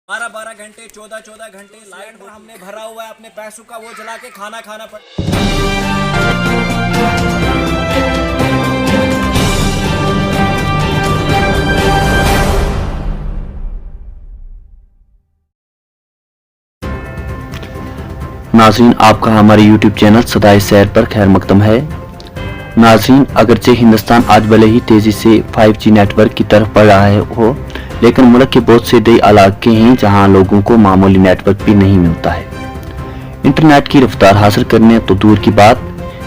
12-12 घंटे 14-14 घंटे लाइट पर हमने भरा हुआ है, अपने पैसों का वो जला के खाना खाना पड़। नाज़रीन, आपका हमारे YouTube चैनल सदाए सैर पर खैर मकदम है। नाज़रीन, अगरचे हिंदुस्तान आज भले ही तेजी से 5G नेटवर्क की तरफ बढ़ रहा हो, लेकिन मुल्क के बहुत से कई इलाके हैं जहां लोगों को मामूली नेटवर्क भी नहीं मिलता है। इंटरनेट की रफ्तार हासिल करने तो दूर की बात,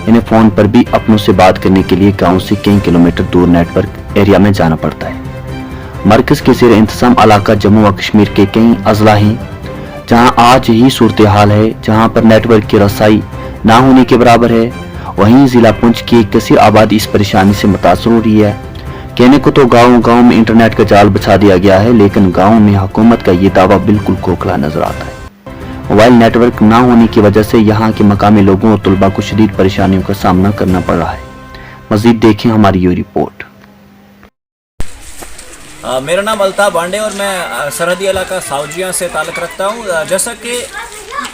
इन्हें फोन पर भी अपनों से बात करने के लिए गाँव से कई किलोमीटर दूर नेटवर्क एरिया में जाना पड़ता है। मरकज के ज़ेर इंतजाम इलाका जम्मू व कश्मीर के कई अजला हैं जहां आज ही सूरत हाल है, जहां पर नेटवर्क की रसाई ना होने के बराबर है। वहीं जिला पुंछ की एक कसीर आबादी इस परेशानी से मुतासर हो रही है। कहने को तो गाँव में इंटरनेट का जाल बिछा दिया गया है, लेकिन गाँव में हुकूमत का ये दावा बिल्कुल खोखला नजर आता है। मोबाइल नेटवर्क ना होने की वजह से यहाँ के मकामी लोगों और तलबा को शदीद परेशानियों का सामना करना पड़ रहा है। मजीद देखें हमारी ये रिपोर्ट। मेरा नाम अल्ताफ बांडे और मैं सरहदी इलाका साउजिया से ताल्लुक़ रखता हूँ। जैसा कि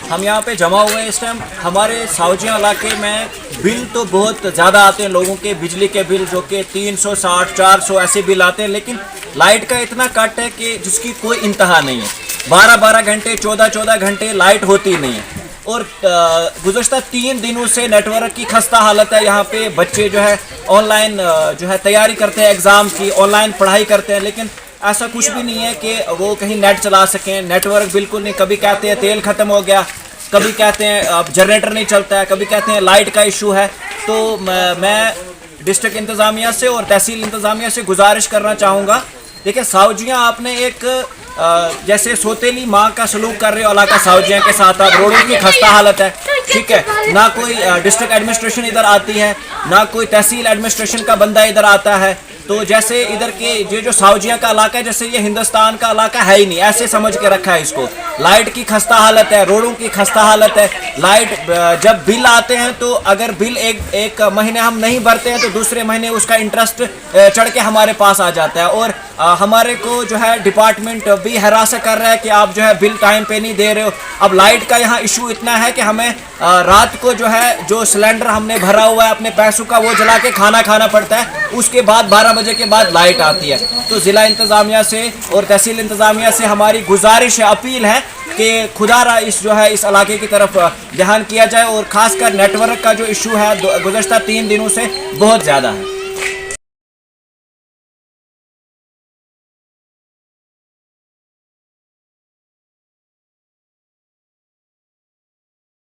हम यहाँ पे जमा हुए हैं इस टाइम, हमारे साउजिया इलाके में बिल तो बहुत ज़्यादा आते हैं लोगों के, बिजली के बिल जो कि 360 400 ऐसे बिल आते हैं, लेकिन लाइट का इतना कट है कि जिसकी कोई इंतहा नहीं है। 12-12 घंटे 14-14 घंटे लाइट होती नहीं है और गुज़श्ता 3 दिनों से नेटवर्क की खस्ता हालत है। यहाँ पे बच्चे जो है ऑनलाइन जो है तैयारी करते हैं एग्ज़ाम की, ऑनलाइन पढ़ाई करते हैं, लेकिन ऐसा कुछ भी नहीं है कि वो कहीं नेट चला सकें। नेटवर्क बिल्कुल नहीं, कभी कहते हैं तेल ख़त्म हो गया, कभी कहते हैं अब जनरेटर नहीं चलता है, कभी कहते हैं लाइट का इशू है। तो मैं डिस्ट्रिक्ट इंतज़ामिया से और तहसील इंतज़ामिया से गुजारिश करना चाहूँगा, देखिए साउजिया आपने एक जैसे सोतेली माँ का सलूक कर रहे हो इलाका साउजिया के साथ, आप रोडों की खस्ता हालत है, ठीक है, ना कोई डिस्ट्रिक्ट एडमिनिस्ट्रेशन इधर आती है, ना कोई तहसील एडमिनिस्ट्रेशन का बंदा इधर आता है। तो जैसे इधर के ये जो साउजिया का इलाका है, जैसे ये हिंदुस्तान का इलाका है ही नहीं, ऐसे समझ के रखा है इसको। लाइट की खस्ता हालत है, रोडों की खस्ता हालत है। लाइट जब बिल आते हैं तो अगर बिल एक महीने हम नहीं भरते हैं तो दूसरे महीने उसका इंटरेस्ट चढ़ के हमारे पास आ जाता है। और हमारे को जो है डिपार्टमेंट भी हरासा कर रहा है कि आप जो है बिल टाइम पे नहीं दे रहे हो। अब लाइट का यहाँ इशू इतना है कि हमें रात को जो है जो सिलेंडर हमने भरा हुआ है अपने पैसों का वो जला के खाना खाना पड़ता है, उसके बाद 12 बजे के बाद लाइट आती है। तो ज़िला इंतज़ामिया से और तहसील इंतज़ामिया से हमारी गुजारिश है, अपील है कि खुदारा इस इलाके की तरफ ध्यान किया जाए और ख़ासकर नेटवर्क का जो इशू है गुज़श्ता 3 दिनों से बहुत ज़्यादा है।